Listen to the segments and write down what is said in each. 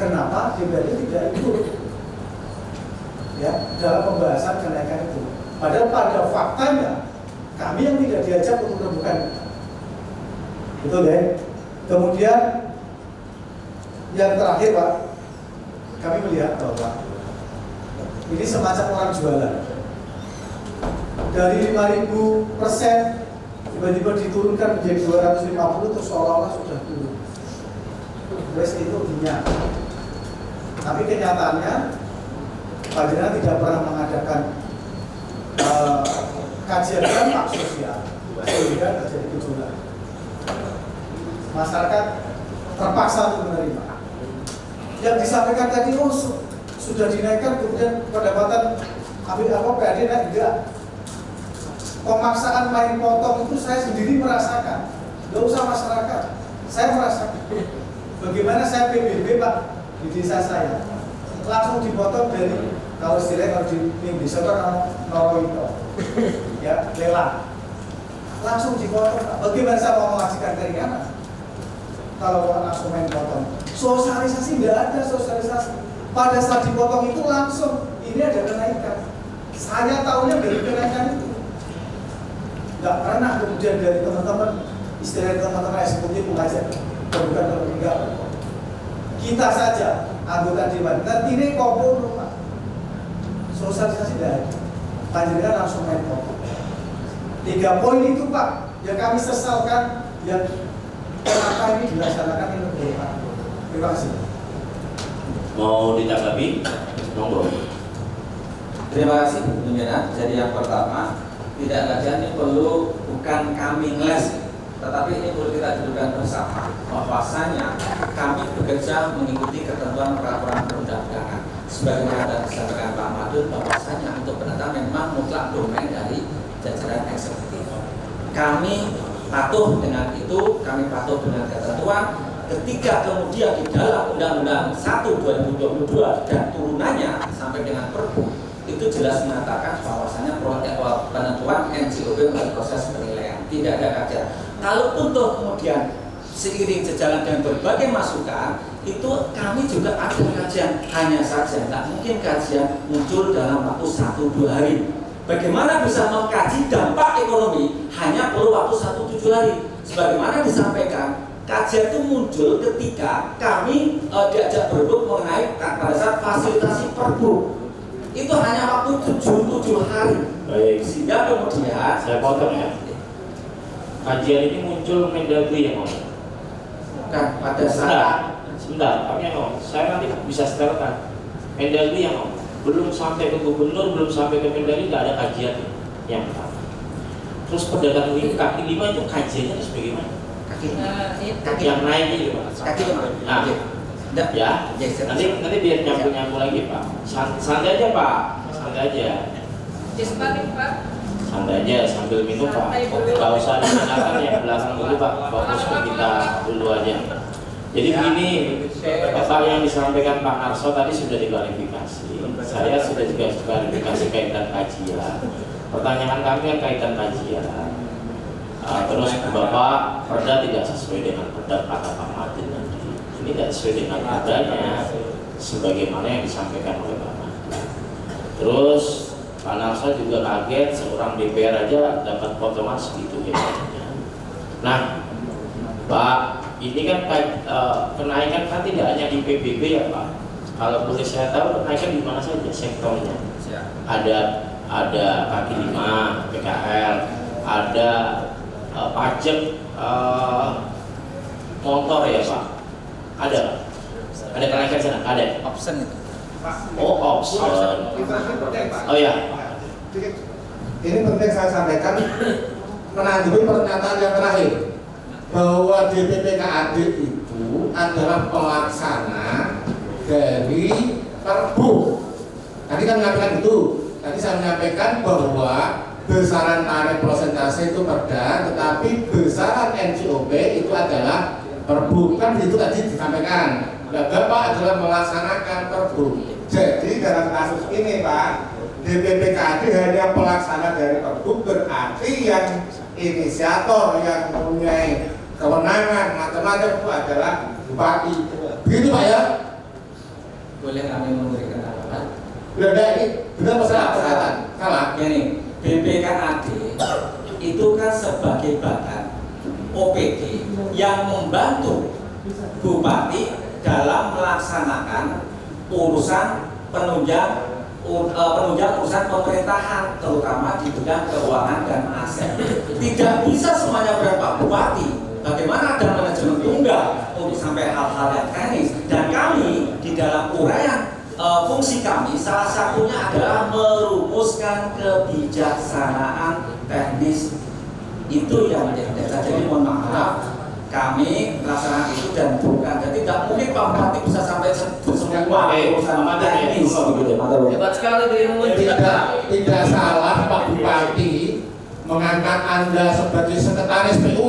Kenapa DPRD tidak ikut ya dalam pembahasan kenaikan itu? Padahal pada faktanya kami yang tidak diajak untuk rembukan. Betul ya? Kemudian yang terakhir Pak, kami melihat bahwa ini semacam orang jualan. Dari 5.000% tiba-tiba diturunkan menjadi 250 terus seolah-olah sudah turun. Terus itu minyak. Tapi kenyataannya Panjenengan tidak pernah mengadakan kajian dampak sosial sehingga terjadi gejolak. Masyarakat terpaksa untuk menerima. Yang disampaikan tadi sudah dinaikkan kemudian pendapatan PAD naik enggak. Pemaksaan main potong itu saya sendiri merasakan. Nggak usah masyarakat, saya merasakan. Bagaimana saya PBB Pak di desa saya langsung dipotong dari kalau istilahnya kalau di desa kan itu ya lelang langsung dipotong. Bagaimana saya mau mengajukan keringanan kalau langsung main potong? Sosialisasi nggak ada sosialisasi. Pada saat dipotong itu langsung ini ada kenaikan. Saya tahunya dari kenaikan itu. Nggak pernah kemudian dari teman-teman istilah teman-teman eksekutif mengajak bukan enggak. Kita saja anggota dewan nanti ini kompor Pak. Sosialisasi dari Panjenengan langsung main potong. 3 poin itu Pak yang kami sesalkan yang kenapa ini dilaksanakan ini berupa. Terima kasih. Mau ditanggapi? Monggo. Terima kasih Bu Pimpinan. Jadi yang pertama, tidak saja ini perlu bukan kami ngeles, tetapi ini perlu kita dudukkan bersama bahwasanya kami bekerja mengikuti ketentuan peraturan perundang-undangan. Sebagaimana disampaikan Pak Madun bahwasanya untuk penetapan memang mutlak domain dari jajaran eksekutif. Kami patuh dengan itu, kami patuh dengan ketentuan. Ketika kemudian di dalam Undang-Undang 1/2022 dan turunannya sampai dengan Perpu itu jelas mengatakan bahwasanya penentuan NCOP melalui proses penilaian tidak ada kajian. Kalaupun toh kemudian seiring sejalan dengan berbagai masukan itu kami juga ada kajian, hanya saja tidak mungkin kajian muncul dalam waktu 1-2 hari. Bagaimana bisa mengkaji dampak ekonomi hanya perlu waktu 1-7 hari. Sebagaimana disampaikan, kajian itu muncul ketika kami diajak berebut mengenai pada saat fasilitasi Perbu. Itu hanya waktu 7 hari. Baik. Sehingga kemudian Saya potong ya. Kajian ini muncul Mendagri yang ngomong. bukan pada saat Sebentar, kami yang ngomong. Saya nanti bisa setelkan. Mendagri yang ngomong. Belum sampai ke gubernur, belum sampai ke Mendagri, nggak ada kajian yang pertama. Terus pedagang kaki lima itu kajiannya terus bagaimana? kaki Yang naik itu Pak. kaki Nah, ya, nanti biar nyambung lagi Pak. Santai aja Pak, santai aja. Santai aja sambil minum Pak. Gak usah ditanyakan yang belakang dulu Pak. Fokus ke kita dulu aja. Jadi begini, apa yang disampaikan Pak Narso tadi sudah diklarifikasi. Saya sudah juga klarifikasi kaitan kajian. Pertanyaan kami kan kaitan kajian. Terus Bapak perda tidak sesuai dengan perda kata Pak Martin nanti. Ini tidak sesuai dengan perdanya sebagaimana yang disampaikan oleh Pak Martin. Terus Pak Narso juga kaget seorang DPR aja dapat potongan segitu hebatnya. Nah, Pak, ini kan kenaikan kan tidak hanya di PBB ya Pak. Kalau boleh saya tahu kenaikan di mana saja sektornya? Ada kaki lima, PKL, ada pajak motor ya Pak. Ada kenaikan sana? Ada. option itu. Oh, option. Oh ya. Ini penting saya sampaikan menanggapi pernyataan yang terakhir bahwa DPPKAD itu adalah pelaksana dari Perbu. Tadi kan menyampaikan itu. Tadi saya menyampaikan bahwa besaran tarif persentase itu perda, tetapi besaran NCOP itu adalah Perbu. Kan itu tadi disampaikan. Nah, Bapak adalah melaksanakan Perbu. Jadi dalam kasus ini Pak, DPPKAD hanya pelaksana dari Perbu, berarti yang inisiator yang mempunyai kewenangan macam-macam itu adalah Bupati. Begitu Pak ya? Boleh kami memberikan tanggapan? Udah ini benar masalah pernyataan. Salah. Gini, BPKAD itu kan sebagai badan OPD yang membantu Bupati dalam melaksanakan urusan penunjang urusan pemerintahan, terutama di bidang keuangan dan aset. Tidak bisa semuanya berada Pak Bupati. Bagaimana ada manajemen tunggal untuk sampai hal-hal yang teknis. Dan kami di dalam uraian fungsi kami salah satunya adalah merumuskan kebijaksanaan teknis. Itu yang menjadi dasar. Jadi mohon maaf, kami melaksanakan itu dan bukan. Jadi tidak mungkin Pak Bupati bisa sampai semua urusan teknis. Hebat sekali Tidak salah Pak Bupati mengangkat Anda sebagai sekretaris PU.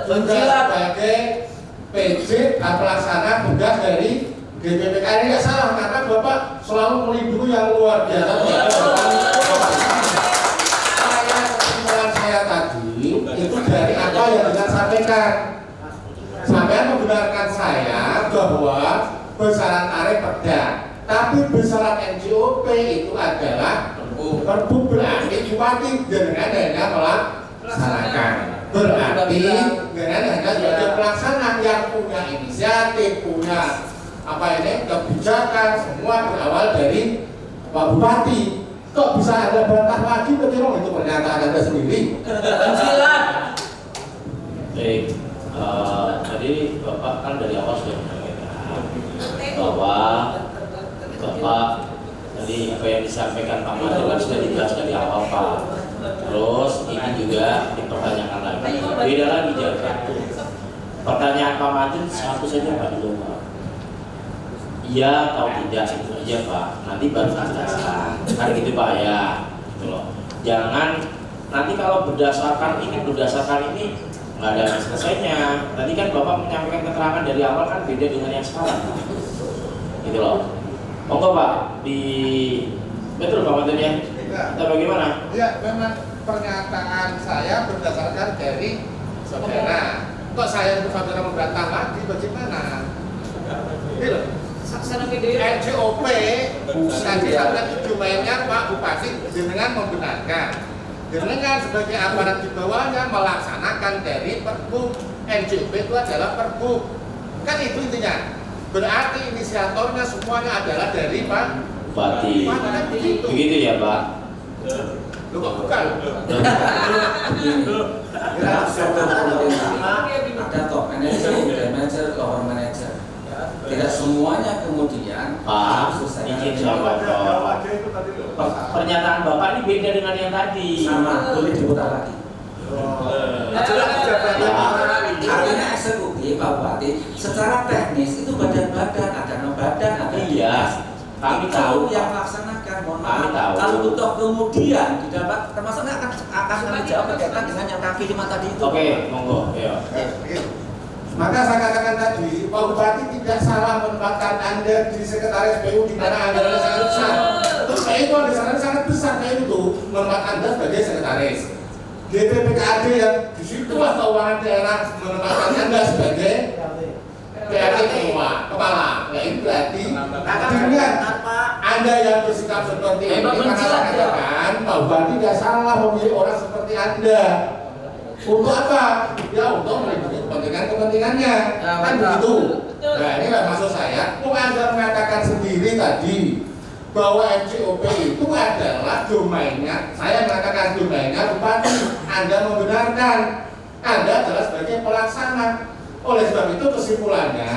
Juga sebagai PJ dan pelaksana tugas dari DPPK. Ini tidak salah karena Bapak selalu melindungi yang luar biasa. Saya tadi itu dari apa yang dengan sampaikan. Sampai membenarkan saya bahwa besaran tarif perda, tapi besaran NJOP itu adalah perbu berarti bupati dengan hanya melaksanakan. Berarti dengan hanya sebagai pelaksana yang punya inisiatif, punya kebijakan, semua berawal dari Pak Bupati. Kok bisa ada bantah lagi? Bagaimana itu pernyataan Anda sendiri? Baik, tadi Bapak kan dari awal sudah menyampaikan bahwa Bapak tadi apa yang disampaikan Pak Madu kan sudah dibahas dari awal Pak. Terus ini juga dipertanyakan lagi. Beda lagi jawaban. Pertanyaan Pak Madu satu saja Pak dulu Pak. Iya atau tidak itu aja Pak. Nanti baru jelaskan. Kan gitu Pak ya. Gitu loh. Jangan nanti kalau berdasarkan ini nggak ada selesainya. Tadi kan Bapak menyampaikan keterangan dari awal kan beda dengan yang sekarang. Gitu loh. Monggo Pak, betul Pak Mantun ya? Kita bagaimana? Ya, memang pernyataan saya berdasarkan dari saudara. Kok saya saudara membantah lagi bagaimana? Gitu. NJOP tadi ada domainnya Pak Bupati dengan membenarkan. Dengan sebagai aparat di bawahnya melaksanakan dari Perbu. NJOP itu adalah Perbu. Kan itu intinya. Berarti inisiatornya semuanya adalah dari Pak Bupati. Kan begitu. Begitu ya Pak? Lu kok bukan? Ada top manager, middle manager, lower manager. Tidak semuanya kemudian Pak, izin saya Bapak. Pernyataan Bapak ini beda dengan yang tadi. Sama, boleh diputar lagi. Artinya eksekutif Pak Bupati secara teknis itu badan-badan, ada badan, ada iya. Kami tahu yang melaksanakan. Mohon kami maaf. tahu. Kalau butuh kemudian di dalam termasuknya akan dijawab berkaitan dengan yang kaki 5 tadi itu. Oke, monggo. Ya. Maka saya katakan tadi, Pak Bupati tidak salah menempatkan Anda di sekretaris PU di mana anggarannya sangat besar. Terus PU itu anggarannya sangat besar, PU itu menempatkan Anda sebagai sekretaris. DPPKAD yang disitulah keuangan daerah menempatkan Anda sebagai PRT kepala. Nah ini berarti dengan Anda yang bersikap seperti ini, maka saya katakan Pak Bupati tidak salah memilih orang seperti Anda. Untuk apa? Ya untuk melindungi kepentingannya. Kan begitu. Nah ini lah maksud saya. Anda mengatakan sendiri tadi bahwa NJOP itu adalah domainnya. Saya mengatakan domainnya Bupati. Anda membenarkan. Anda adalah sebagai pelaksana. Oleh sebab itu kesimpulannya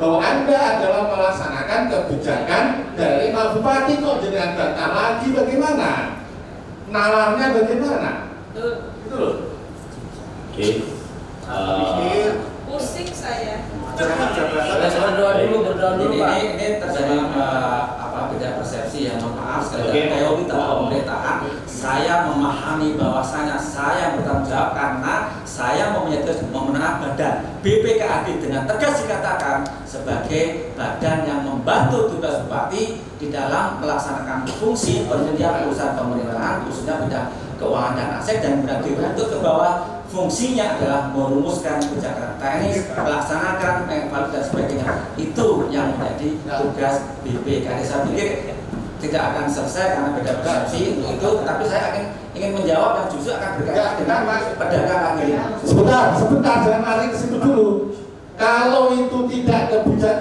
bahwa Anda adalah melaksanakan kebijakan dari Pak Bupati. Kok dengan bantah lagi bagaimana? Nalarnya bagaimana? Itu loh. Oke. Pusing saya. Berdoa dulu Pak. Ini terjadi beda persepsi yang maaf sekali lagi teori pemerintahan. Saya memahami bahwasanya saya bertanggung jawab karena saya memenangkan badan BPKAD dengan tegas dikatakan sebagai badan yang membantu tugas Bupati di dalam melaksanakan fungsi penyedia urusan pemerintahan khususnya bidang keuangan dan aset dan berarti untuk ke bawah fungsinya adalah merumuskan kebijakan teknis, melaksanakan, mengevaluasi dan sebagainya. Itu yang menjadi tugas BPKAD. Saya pikir tidak akan selesai karena beda persepsi untuk itu, tapi saya ingin menjawab yang justru akan berkaitan dengan pedagang kaki lima. Sebentar, jangan lari ke situ dulu. Kalau itu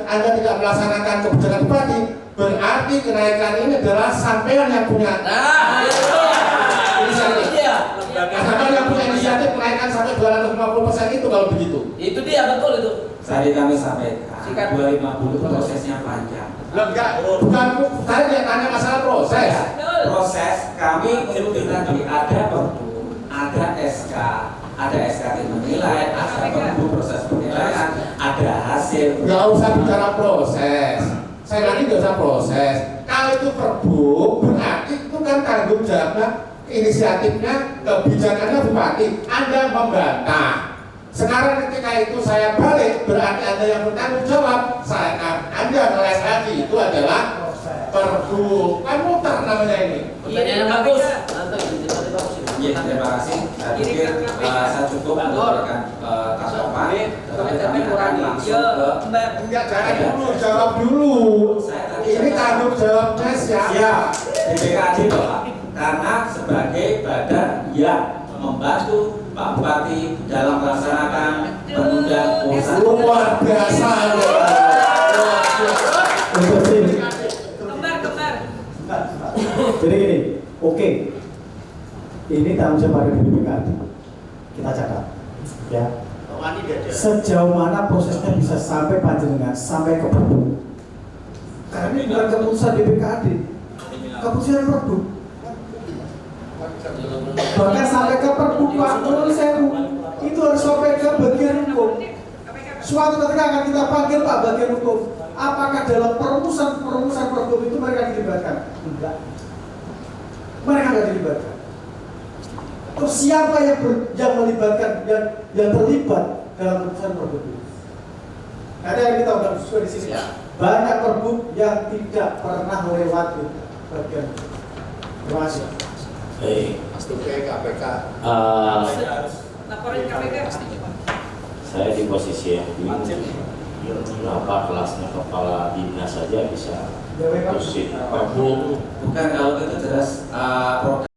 Anda tidak melaksanakan kebijakan bupati, berarti kenaikan ini adalah sampean yang punya. Inisiatif. Iya. Sampean yang punya inisiatif kenaikan sampai 250% itu kalau begitu. Itu dia betul itu. Tadi kami sampaikan 2050 prosesnya panjang. Enggak, bukan saya tidak tanya masalah proses. Proses kami mengikuti tadi ada perbu, ada SK, ada SKT menilai, ada perbu proses penilaian, ada hasil. Nggak usah bicara proses. Saya nanti nggak usah proses. Kalau itu perbu, berarti itu kan tanggung jawabnya, inisiatifnya, kebijakannya bupati. Anda membantah. Sekarang ketika itu saya balik, berarti Anda yang bertanggung jawab. Anda ngeles lagi, itu adalah perbu. Kan muter namanya ini. Pertanyaan yang bagus. Iya, terima kasih. Saya pikir saya cukup untuk memberikan tanggapan. Tetapi kami akan langsung ke Enggak, jangan dulu, jawab dulu. Ini tanggung jawabnya siapa? BPKAD Bapak. Karena sebagai badan yang membantu Pak Bupati dalam melaksanakan penundaan urusan. Luar biasa. Kembar. Jadi gini, oke. Ini tanggung jawab dari BPKAD. Kita catat, ya. Sejauh mana prosesnya bisa sampai panjenengan, sampai ke perbu? Karena ini bukan keputusan BPKAD, keputusan perbu. Bahkan sampai ke perbu Pak, menurut saya itu harus sampai ke bagian hukum. Suatu ketika akan kita panggil Pak bagian hukum. Apakah dalam perumusan perbu itu mereka dilibatkan? Enggak. Mereka tidak dilibatkan. Terus siapa yang melibatkan, yang terlibat dalam perumusan perbu itu? Ada yang kita udah sesuai di sini. Banyak perbu yang tidak pernah melewati bagian itu. Terima kasih. Baik. Laporan KPK pasti. Saya di posisi yang bingung. Berapa kelasnya kepala dinas saja bisa pusing. Bukan kalau itu jelas program